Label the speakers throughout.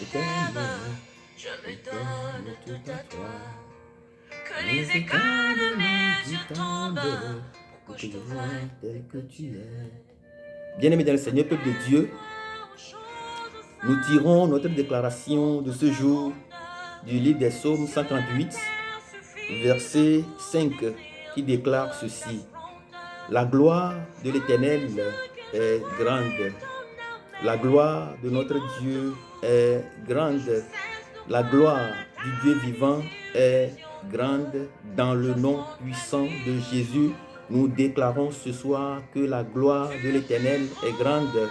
Speaker 1: je t'aime, je me donne tout à toi. Que les écailles de mes yeux tombent pour que je te voie tel que tu es. Bien-aimés dans le Seigneur, peuple de Dieu, nous tirons notre déclaration de ce jour du livre des Psaumes 138, verset 5, qui déclare ceci. La gloire de l'Éternel est grande. La gloire de notre Dieu est grande. La gloire du Dieu vivant est grande. Dans le nom puissant de Jésus, nous déclarons ce soir que la gloire de l'Éternel est grande.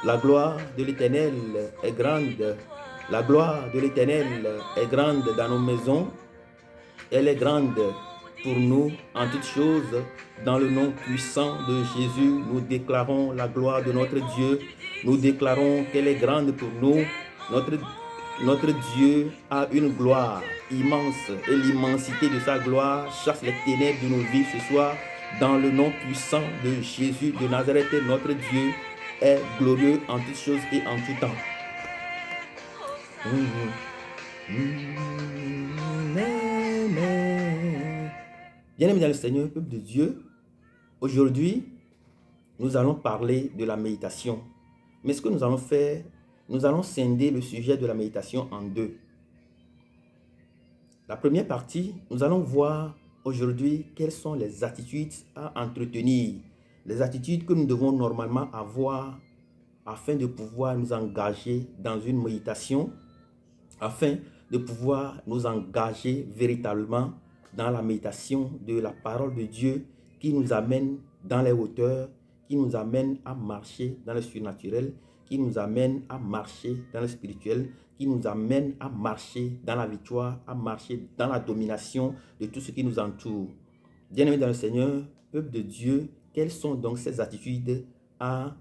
Speaker 1: La gloire de l'Éternel est grande. La gloire de l'Éternel est grande dans nos maisons. Elle est grande pour nous en toutes choses. Dans le nom puissant de Jésus, nous déclarons la gloire de notre Dieu. Nous déclarons qu'elle est grande pour nous. Notre Dieu a une gloire immense et l'immensité de sa gloire chasse les ténèbres de nos vies ce soir. Dans le nom puissant de Jésus de Nazareth, notre Dieu est glorieux en toutes choses et en tout temps. Bien-aimés dans le Seigneur, peuple de Dieu, aujourd'hui, nous allons parler de la méditation. Mais ce que nous allons faire, nous allons scinder le sujet de la méditation en deux. La première partie, nous allons voir aujourd'hui quelles sont les attitudes à entretenir, les attitudes que nous devons normalement avoir afin de pouvoir nous engager dans une méditation, afin de pouvoir nous engager véritablement dans la méditation de la parole de Dieu qui nous amène dans les hauteurs, qui nous amène à marcher dans le surnaturel, qui nous amène à marcher dans le spirituel, qui nous amène à marcher dans la victoire, à marcher dans la domination de tout ce qui nous entoure. Bien-aimés dans le Seigneur, peuple de Dieu, quelles sont donc ces attitudes à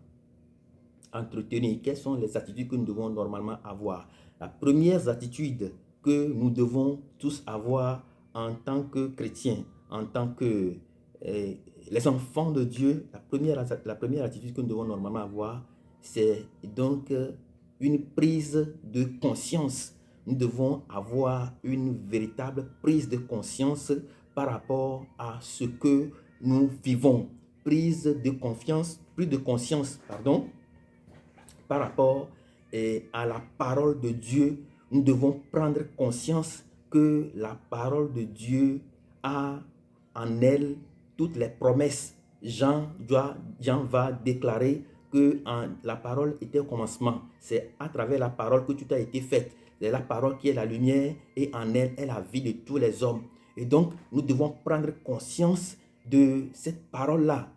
Speaker 1: entretenir? Quelles sont les attitudes que nous devons normalement avoir? La première attitude que nous devons tous avoir en tant que chrétiens, en tant que les enfants de Dieu, la première attitude que nous devons normalement avoir, c'est donc une prise de conscience. Nous devons avoir une véritable prise de conscience par rapport à ce que nous vivons. Prise de conscience, par rapport à la parole de Dieu. Nous devons prendre conscience que la parole de Dieu a en elle toutes les promesses. Jean va déclarer que la parole était au commencement. C'est à travers la parole que tout a été fait. C'est la parole qui est la lumière et en elle est la vie de tous les hommes. Et donc, nous devons prendre conscience de cette parole-là.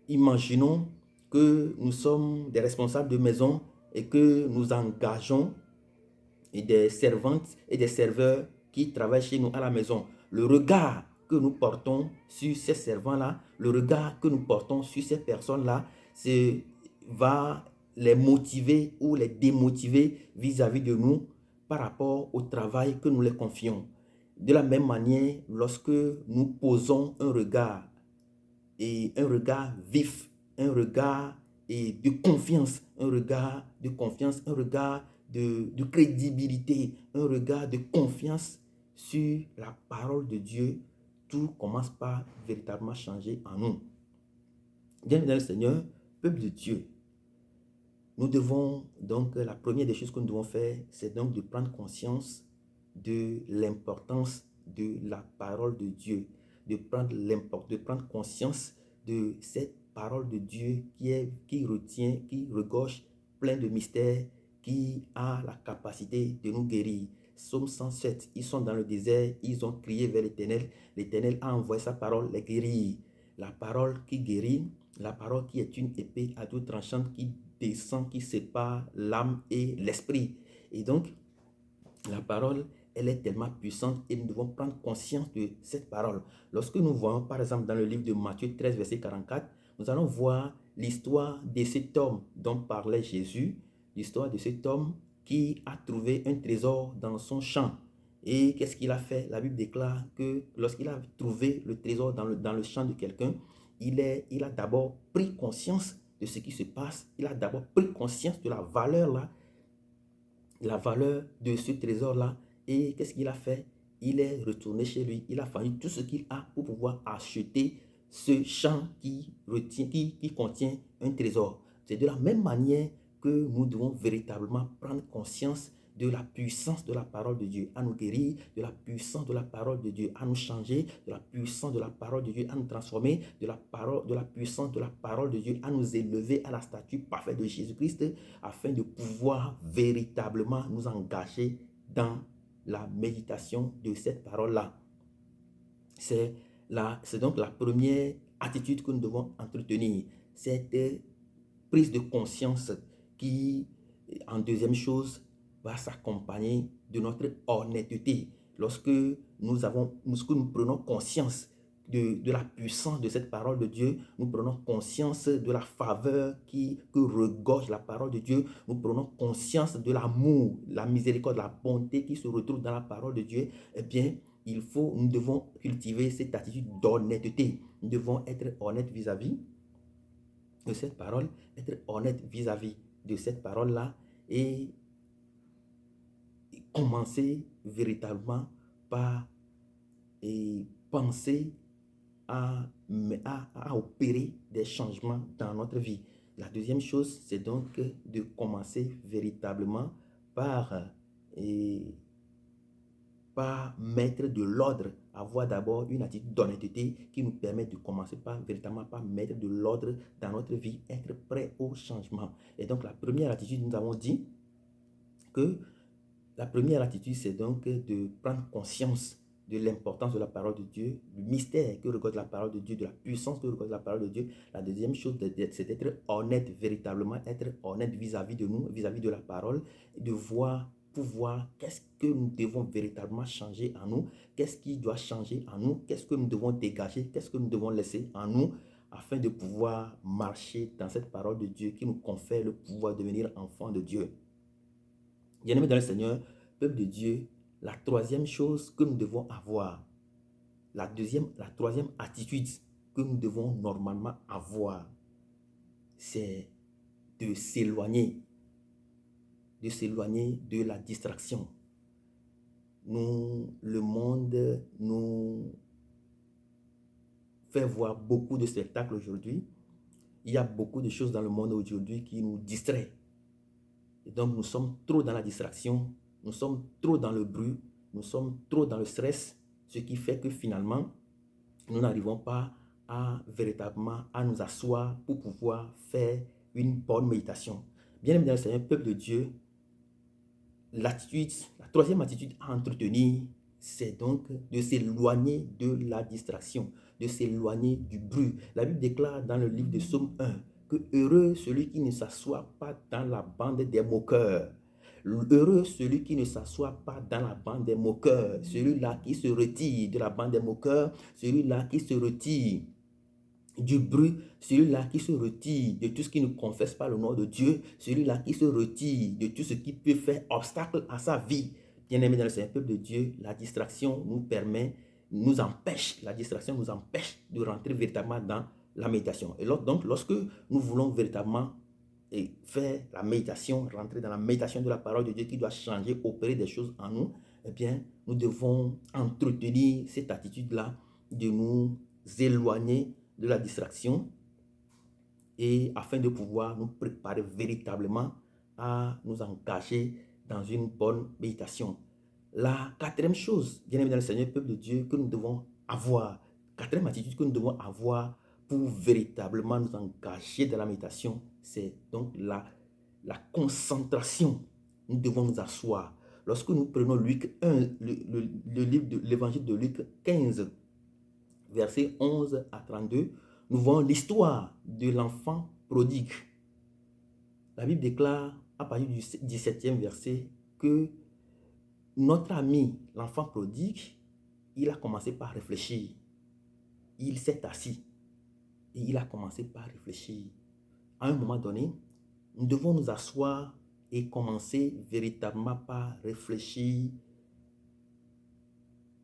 Speaker 1: Imaginons que nous sommes des responsables de maison et que nous engageons des servantes et des serveurs qui travaillent chez nous à la maison. Le regard que nous portons sur ces servants-là, le regard que nous portons sur ces personnes-là, va les motiver ou les démotiver vis-à-vis de nous par rapport au travail que nous les confions. De la même manière, lorsque nous posons un regard, et un regard vif, un regard de confiance, un regard de crédibilité, un regard de confiance sur la parole de Dieu, tout commence par véritablement changer en nous. Bien dans le Seigneur, peuple de Dieu, nous devons donc, la première des choses que nous devons faire, c'est donc de prendre conscience de l'importance de la parole de Dieu, de prendre conscience de cette parole de Dieu qui retient, qui regorge plein de mystères, qui a la capacité de nous guérir. Psaume 107, ils sont dans le désert, ils ont crié vers l'Éternel. L'Éternel a envoyé sa parole les guérir. La parole qui guérit, la parole qui est une épée à double tranchante qui descend, qui sépare l'âme et l'esprit. Et donc, la parole, elle est tellement puissante et nous devons prendre conscience de cette parole. Lorsque nous voyons, par exemple, dans le livre de Matthieu 13, verset 44, nous allons voir l'histoire de cet homme dont parlait Jésus, l'histoire de cet homme qui a trouvé un trésor dans son champ. Et qu'est-ce qu'il a fait? La Bible déclare que lorsqu'il a trouvé le trésor dans le champ de quelqu'un, il a d'abord pris conscience de ce qui se passe. Il a d'abord pris conscience de la valeur là la valeur de ce trésor-là. Et qu'est-ce qu'il a fait? Il est retourné chez lui. Il a vendu tout ce qu'il a pour pouvoir acheter ce champ qui contient un trésor. C'est de la même manière que nous devons véritablement prendre conscience de la puissance de la parole de Dieu à nous guérir, de la puissance de la parole de Dieu à nous changer, de la puissance de la parole de Dieu à nous transformer, de la puissance de la parole de Dieu à nous élever à la statue parfaite de Jésus-Christ, afin de pouvoir véritablement nous engager dans la méditation de cette parole-là. C'est donc la première attitude que nous devons entretenir, cette prise de conscience qui, en deuxième chose, va s'accompagner de notre honnêteté. Lorsque nous prenons conscience de la puissance de cette parole de Dieu, nous prenons conscience de la faveur que regorge la parole de Dieu, nous prenons conscience de l'amour, la miséricorde, la bonté qui se retrouve dans la parole de Dieu, eh bien, nous devons cultiver cette attitude d'honnêteté. Nous devons être honnêtes vis-à-vis de cette parole, être honnête vis-à-vis de cette parole-là et commencer véritablement par penser à opérer des changements dans notre vie. La deuxième chose, c'est donc de commencer véritablement par mettre de l'ordre, avoir d'abord une attitude d'honnêteté qui nous permet de commencer véritablement par mettre de l'ordre dans notre vie, être prêt au changement. Et donc la première attitude, nous avons dit que la première attitude, c'est donc de prendre conscience de l'importance de la parole de Dieu, du mystère que regorge la parole de Dieu, de la puissance que regorge la parole de Dieu. La deuxième chose, c'est d'être honnête, véritablement être honnête vis-à-vis de nous, vis-à-vis de la parole, et de voir qu'est-ce que nous devons véritablement changer en nous, qu'est-ce qui doit changer en nous, qu'est-ce que nous devons dégager, qu'est-ce que nous devons laisser en nous, afin de pouvoir marcher dans cette parole de Dieu qui nous confère le pouvoir de devenir enfant de Dieu. Bien-aimés dans le Seigneur, peuple de Dieu, la troisième chose que nous devons avoir, la troisième attitude que nous devons normalement avoir, c'est de s'éloigner de la distraction. Le monde nous fait voir beaucoup de spectacles aujourd'hui. Il y a beaucoup de choses dans le monde aujourd'hui qui nous distraient. Et donc, nous sommes trop dans la distraction, nous sommes trop dans le bruit, nous sommes trop dans le stress, ce qui fait que finalement, nous n'arrivons pas véritablement à nous asseoir pour pouvoir faire une bonne méditation. Bien aimé dans le Seigneur, peuple de Dieu, la troisième attitude à entretenir, c'est donc de s'éloigner de la distraction, de s'éloigner du bruit. La Bible déclare dans le livre de Psaume 1 que heureux celui qui ne s'assoit pas dans la bande des moqueurs. Heureux celui qui ne s'assoit pas dans la bande des moqueurs, celui-là qui se retire de la bande des moqueurs, celui-là qui se retire du bruit, celui-là qui se retire de tout ce qui ne confesse pas le nom de Dieu, celui-là qui se retire de tout ce qui peut faire obstacle à sa vie. Bien-aimé dans le Seigneur, peuple de Dieu, la distraction nous empêche de rentrer véritablement dans la méditation. Et donc, lorsque nous voulons véritablement faire la méditation, rentrer dans la méditation de la parole de Dieu qui doit changer, opérer des choses en nous, eh bien, nous devons entretenir cette attitude-là de nous éloigner de la distraction et afin de pouvoir nous préparer véritablement à nous engager dans une bonne méditation. La quatrième chose, bien aimé dans le Seigneur, peuple de Dieu, que nous devons avoir, quatrième attitude que nous devons avoir pour véritablement nous engager dans la méditation, c'est donc la concentration. Nous devons nous asseoir. Lorsque nous prenons Luc 1, le livre de l'évangile de Luc 15, versets 11 à 32, nous voyons l'histoire de l'enfant prodigue. La Bible déclare à partir du 17e verset que notre ami, l'enfant prodigue, il a commencé par réfléchir. Il s'est assis et il a commencé par réfléchir. À un moment donné, nous devons nous asseoir et commencer véritablement par réfléchir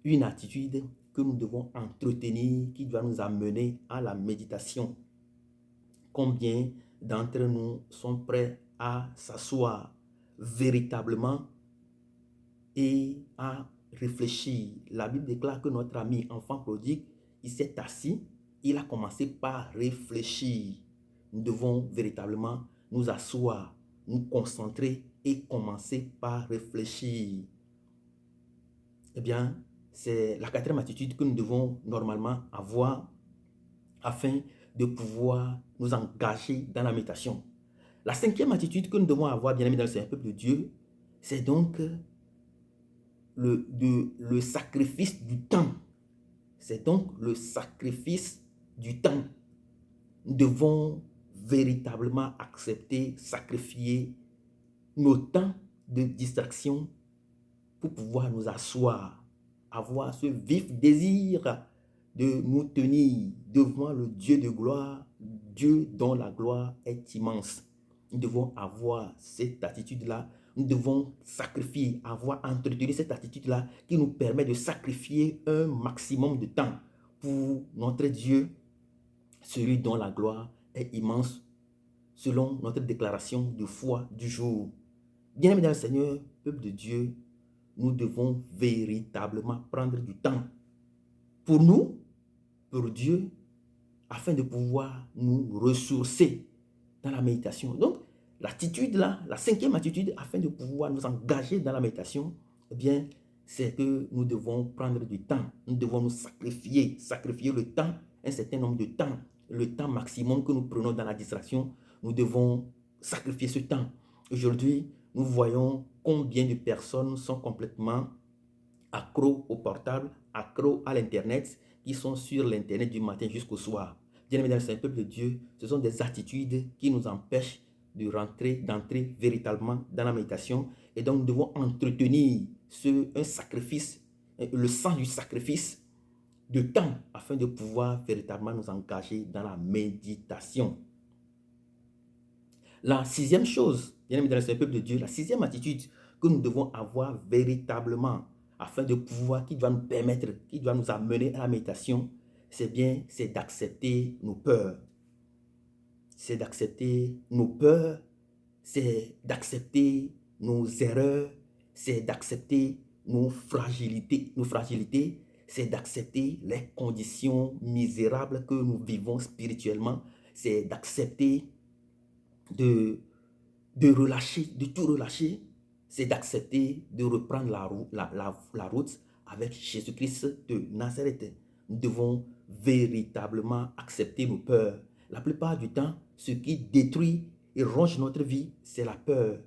Speaker 1: une attitude que nous devons entretenir, qui doit nous amener à la méditation. Combien d'entre nous sont prêts à s'asseoir véritablement et à réfléchir. La Bible déclare que notre ami enfant prodigue, il s'est assis, il a commencé par réfléchir. Nous devons véritablement nous asseoir, nous concentrer et commencer par réfléchir. Eh bien, c'est la quatrième attitude que nous devons normalement avoir afin de pouvoir nous engager dans la méditation. La cinquième attitude que nous devons avoir, bien aimé dans le Seigneur, peuple de Dieu, c'est donc le sacrifice du temps. C'est donc le sacrifice du temps. Nous devons véritablement accepter, sacrifier nos temps de distraction pour pouvoir nous asseoir, avoir ce vif désir de nous tenir devant le Dieu de gloire, Dieu dont la gloire est immense. Nous devons avoir cette attitude-là. Nous devons sacrifier, avoir entretenu cette attitude-là qui nous permet de sacrifier un maximum de temps pour notre Dieu, celui dont la gloire est immense, selon notre déclaration de foi du jour. Bien-aimés dans le Seigneur, peuple de Dieu, nous devons véritablement prendre du temps pour nous, pour Dieu, afin de pouvoir nous ressourcer dans la méditation. Donc, l'attitude là, la cinquième attitude, afin de pouvoir nous engager dans la méditation, eh bien, c'est que nous devons prendre du temps. Nous devons nous sacrifier le temps, un certain nombre de temps, le temps maximum que nous prenons dans la distraction. Nous devons sacrifier ce temps. Aujourd'hui, nous voyons combien de personnes sont complètement accros au portable, accros à l'Internet, qui sont sur l'Internet du matin jusqu'au soir. Bien-aimés dans le Seigneur, peuple de Dieu, ce sont des attitudes qui nous empêchent d'entrer véritablement dans la méditation. Et donc, nous devons entretenir un sacrifice, le sens du sacrifice de temps, afin de pouvoir véritablement nous engager dans la méditation. La sixième chose, bien-aimés dans le Seigneur, peuple de Dieu, la sixième attitude que nous devons avoir véritablement, afin de pouvoir, qui doit nous permettre, qui doit nous amener à la méditation, c'est d'accepter nos peurs. C'est d'accepter nos peurs, c'est d'accepter nos erreurs, c'est d'accepter nos fragilités, c'est d'accepter les conditions misérables que nous vivons spirituellement, c'est d'accepter de relâcher, de tout relâcher, c'est d'accepter de reprendre la route avec Jésus-Christ de Nazareth. Nous devons véritablement accepter nos peurs. La plupart du temps, ce qui détruit et ronge notre vie, c'est la peur.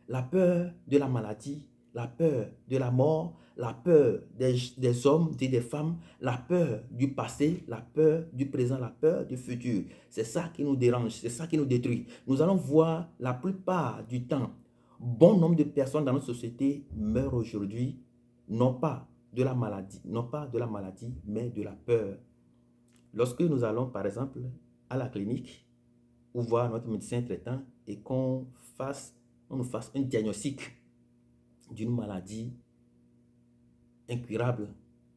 Speaker 1: La peur de la maladie, la peur de la mort, la peur des hommes et des femmes, la peur du passé, la peur du présent, la peur du futur. C'est ça qui nous dérange, c'est ça qui nous détruit. Nous allons voir la plupart du temps, bon nombre de personnes dans notre société meurent aujourd'hui, non pas de la maladie, mais de la peur. Lorsque nous allons, par exemple, à la clinique ou voir notre médecin traitant et qu'on nous fasse un diagnostic d'une maladie incurable,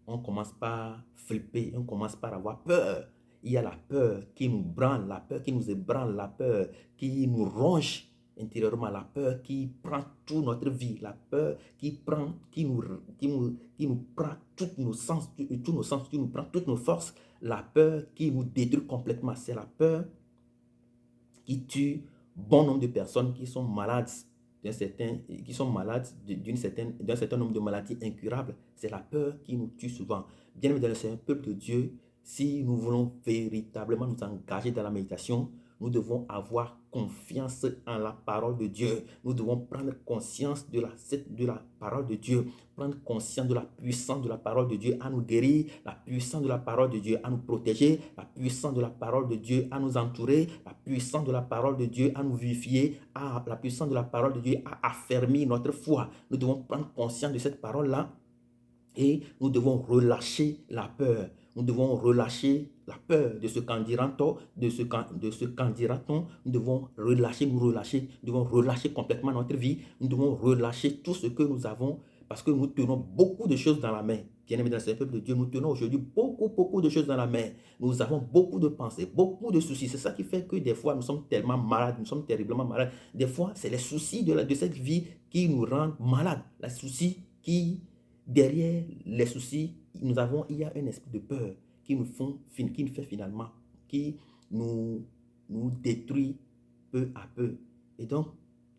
Speaker 1: on commence par flipper, on commence par avoir peur. Il y a la peur qui nous branle, la peur qui nous ébranle, la peur qui nous ronge intérieurement, la peur qui prend toute notre vie, la peur qui nous prend tous nos sens, qui nous prend toutes nos forces, la peur qui nous détruit complètement. C'est la peur qui tue bon nombre de personnes qui sont malades d'un certain nombre de maladies incurables. C'est la peur qui nous tue souvent. Bien aimé dans le Seigneur, peuple de Dieu, si nous voulons véritablement nous engager dans la méditation, nous devons avoir confiance en la parole de Dieu. Nous devons prendre conscience de la parole de Dieu, prendre conscience de la puissance de la parole de Dieu à nous guérir, la puissance de la parole de Dieu à nous protéger, la puissance de la parole de Dieu à nous entourer, la puissance de la parole de Dieu à nous vivifier, la puissance de la parole de Dieu à affermir notre foi. Nous devons prendre conscience de cette parole-là et nous devons relâcher la peur. Nous devons relâcher la peur de ce qu'en dira-t-on, Nous devons nous devons relâcher complètement notre vie. Nous devons relâcher tout ce que nous avons parce que nous tenons beaucoup de choses dans la main. Bien-aimés dans le Seigneur, peuple de Dieu, nous tenons aujourd'hui beaucoup de choses dans la main. Nous avons beaucoup de pensées, beaucoup de soucis. C'est ça qui fait que des fois, nous sommes tellement malades, nous sommes terriblement malades. Des fois, c'est les soucis de cette vie qui nous rendent malades. Les soucis qui, derrière les soucis, il y a un esprit de peur qui nous fait finalement, qui nous détruit peu à peu. Et donc,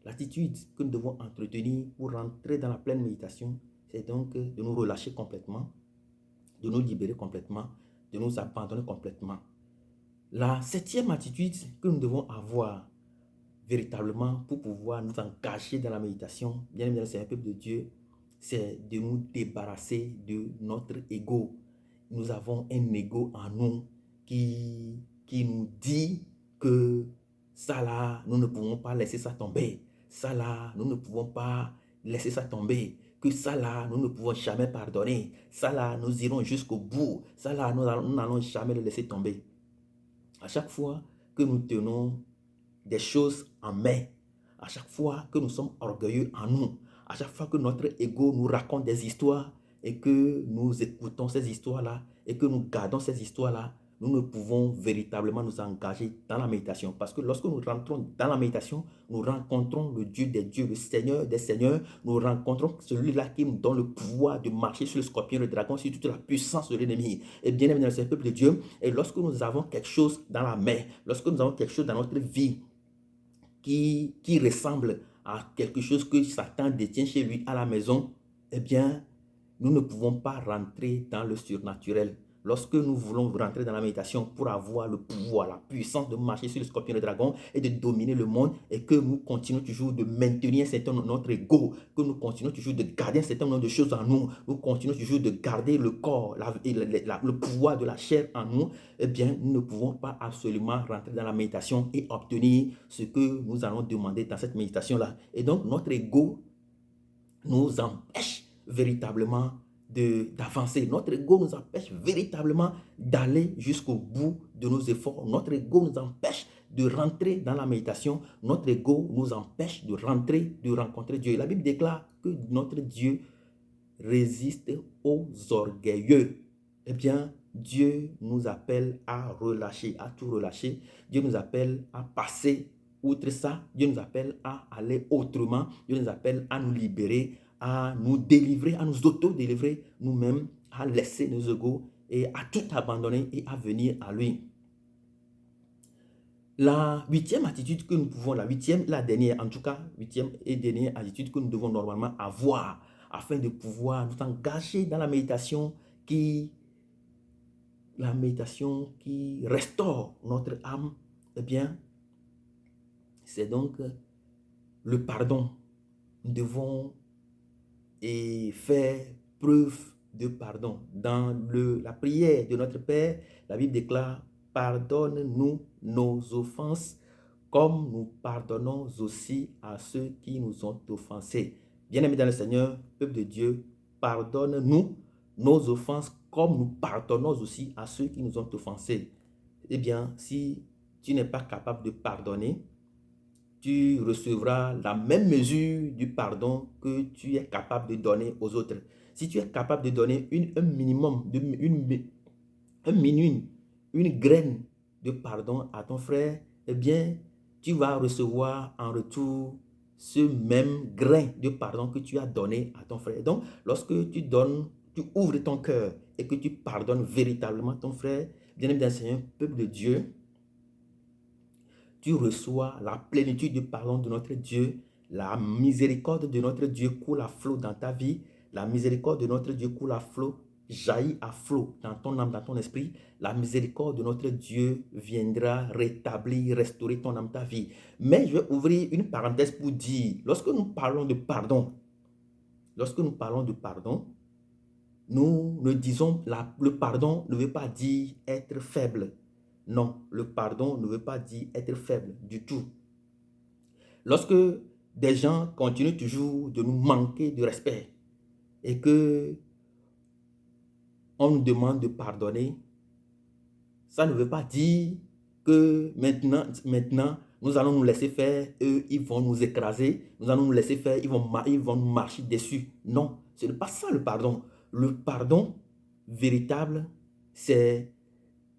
Speaker 1: l'attitude que nous devons entretenir pour rentrer dans la pleine méditation, c'est donc de nous relâcher complètement, de nous libérer complètement, de nous abandonner complètement. La septième attitude que nous devons avoir véritablement pour pouvoir nous engager dans la méditation, bien évidemment, c'est un peuple de Dieu, c'est de nous débarrasser de notre ego. Nous avons un ego en nous qui nous dit que ça là, nous ne pouvons pas laisser ça tomber. Ça là, nous ne pouvons pas laisser ça tomber. Que ça là, nous ne pouvons jamais pardonner. Ça là, nous irons jusqu'au bout. Ça là, nous n'allons jamais le laisser tomber. À chaque fois que nous tenons des choses en main, à chaque fois que nous sommes orgueilleux en nous, à chaque fois que notre ego nous raconte des histoires et que nous écoutons ces histoires-là et que nous gardons ces histoires-là, nous ne pouvons véritablement nous engager dans la méditation. Parce que lorsque nous rentrons dans la méditation, nous rencontrons le Dieu des dieux, le Seigneur des seigneurs. Nous rencontrons celui-là qui nous donne le pouvoir de marcher sur le scorpion, le dragon, sur toute la puissance de l'ennemi. Et bien aimé dans le peuple de Dieu, et lorsque nous avons quelque chose dans la main, lorsque nous avons quelque chose dans notre vie qui ressemble à quelque chose que Satan détient chez lui à la maison, eh bien, nous ne pouvons pas rentrer dans le surnaturel. Lorsque nous voulons rentrer dans la méditation pour avoir le pouvoir, la puissance de marcher sur le scorpion et le dragon et de dominer le monde, et que nous continuons toujours de maintenir un certain nombre de notre ego, que nous continuons toujours de garder un certain nombre de choses en nous, nous continuons toujours de garder le corps, le pouvoir de la chair en nous, eh bien, nous ne pouvons pas absolument rentrer dans la méditation et obtenir ce que nous allons demander dans cette méditation-là. Et donc, notre ego nous empêche véritablement d'avancer. Notre ego nous empêche véritablement d'aller jusqu'au bout de nos efforts. Notre ego nous empêche de rentrer dans la méditation. Notre ego nous empêche de rentrer, de rencontrer Dieu. La Bible déclare que notre Dieu résiste aux orgueilleux. Eh bien, Dieu nous appelle à relâcher, à tout relâcher. Dieu nous appelle à passer outre ça. Dieu nous appelle à aller autrement. Dieu nous appelle à nous libérer, à nous délivrer, à nous auto-délivrer nous-mêmes, à laisser nos égos et à tout abandonner et à venir à lui. La huitième attitude que nous pouvons, la dernière, en tout cas, huitième et dernière attitude que nous devons normalement avoir afin de pouvoir nous engager dans la méditation qui restaure notre âme, eh bien, c'est donc le pardon. Nous devons faire preuve de pardon. Dans la prière de notre Père, la Bible déclare: pardonne-nous nos offenses comme nous pardonnons aussi à ceux qui nous ont offensés. Bien-aimés dans le Seigneur, peuple de Dieu, pardonne-nous nos offenses comme nous pardonnons aussi à ceux qui nous ont offensés. Eh bien, si tu n'es pas capable de pardonner, tu recevras la même mesure du pardon que tu es capable de donner aux autres. Si tu es capable de donner un minimum, une graine de pardon à ton frère, eh bien, tu vas recevoir en retour ce même grain de pardon que tu as donné à ton frère. Donc, lorsque tu donnes, tu ouvres ton cœur et que tu pardonnes véritablement ton frère, bien-aimé dans le Seigneur, peuple de Dieu, tu reçois la plénitude du pardon de notre Dieu. La miséricorde de notre Dieu coule à flot dans ta vie. La miséricorde de notre Dieu coule à flot, jaillit à flot dans ton âme, dans ton esprit. La miséricorde de notre Dieu viendra rétablir, restaurer ton âme, ta vie. Mais je vais ouvrir une parenthèse pour dire, lorsque nous parlons de pardon, nous ne disons, le pardon ne veut pas dire être faible. Non, le pardon ne veut pas dire être faible du tout. Lorsque des gens continuent toujours de nous manquer de respect et que on nous demande de pardonner, ça ne veut pas dire que maintenant nous allons nous laisser faire, eux, ils vont nous écraser, nous allons nous laisser faire, ils vont nous marcher dessus. Non, ce n'est pas ça le pardon. Le pardon véritable, c'est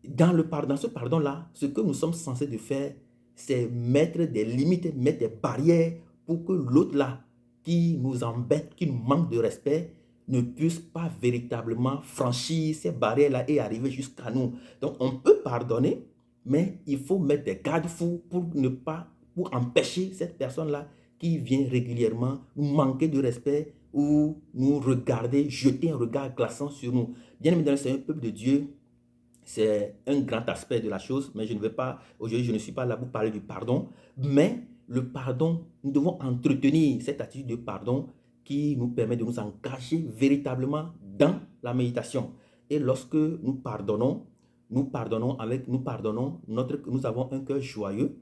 Speaker 1: dans ce pardon-là, ce que nous sommes censés de faire, c'est mettre des limites, mettre des barrières pour que l'autre là, qui nous embête, qui nous manque de respect, ne puisse pas véritablement franchir ces barrières-là et arriver jusqu'à nous. Donc, on peut pardonner, mais il faut mettre des garde-fous pour empêcher cette personne-là qui vient régulièrement nous manquer de respect ou nous regarder, jeter un regard glaçant sur nous. Bien évidemment, c'est un peuple de Dieu. C'est un grand aspect de la chose, mais aujourd'hui, je ne suis pas là pour parler du pardon, mais le pardon, nous devons entretenir cette attitude de pardon qui nous permet de nous engager véritablement dans la méditation. Et lorsque nous avons un cœur joyeux,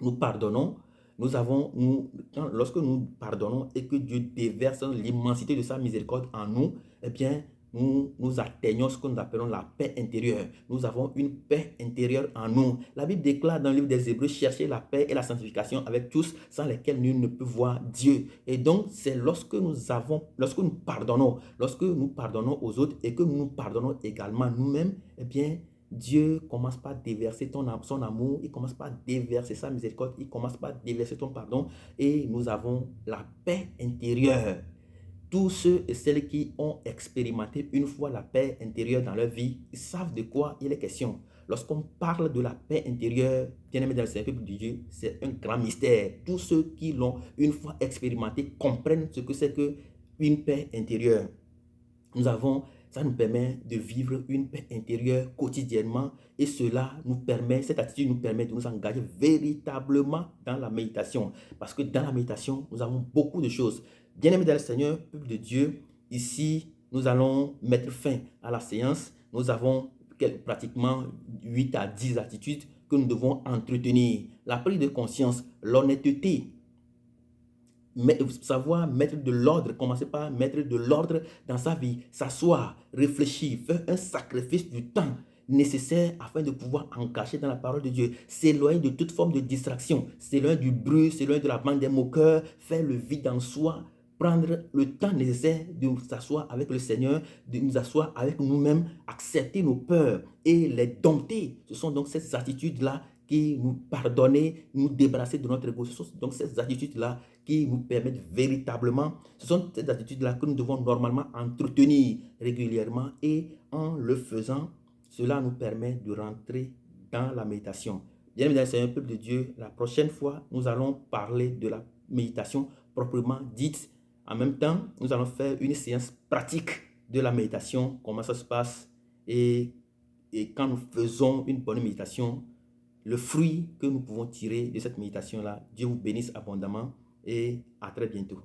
Speaker 1: nous pardonnons, lorsque nous pardonnons et que Dieu déverse l'immensité de sa miséricorde en nous, eh bien, nous atteignons ce que nous appelons la paix intérieure. Nous avons une paix intérieure en nous. La Bible déclare dans le livre des Hébreux, cherchez la paix et la sanctification avec tous, sans lesquels nul ne peut voir Dieu. Et donc, c'est lorsque nous pardonnons aux autres et que nous pardonnons également nous-mêmes, eh bien, Dieu commence par déverser son amour, il commence par déverser sa miséricorde, il commence par déverser ton pardon et nous avons la paix intérieure. Tous ceux et celles qui ont expérimenté une fois la paix intérieure dans leur vie, ils savent de quoi il est question. Lorsqu'on parle de la paix intérieure, bien aimé dans le peuple de Dieu, c'est un grand mystère. Tous ceux qui l'ont une fois expérimenté comprennent ce que c'est qu'une paix intérieure. Ça nous permet de vivre une paix intérieure quotidiennement et cette attitude nous permet de nous engager véritablement dans la méditation. Parce que dans la méditation, nous avons beaucoup de choses. Bien-aimés dans le Seigneur, peuple de Dieu, ici, nous allons mettre fin à la séance. Nous avons pratiquement 8 à 10 attitudes que nous devons entretenir. La prise de conscience, l'honnêteté, savoir mettre de l'ordre, commencer par mettre de l'ordre dans sa vie, s'asseoir, réfléchir, faire un sacrifice du temps nécessaire afin de pouvoir encacher dans la parole de Dieu, s'éloigner de toute forme de distraction, s'éloigner du bruit, s'éloigner de la bande des moqueurs, faire le vide en soi, prendre le temps nécessaire de nous asseoir avec le Seigneur, de nous asseoir avec nous-mêmes, accepter nos peurs et les dompter. Ce sont donc ces attitudes-là qui nous pardonnent, nous débarrasser de notre ego. Ce sont donc ces attitudes-là qui nous permettent véritablement, ce sont ces attitudes-là que nous devons normalement entretenir régulièrement et en le faisant, cela nous permet de rentrer dans la méditation. Bien évidemment, c'est un peuple de Dieu. La prochaine fois, nous allons parler de la méditation proprement dite. En même temps, nous allons faire une séance pratique de la méditation, comment ça se passe et quand nous faisons une bonne méditation, le fruit que nous pouvons tirer de cette méditation-là. Dieu vous bénisse abondamment et à très bientôt.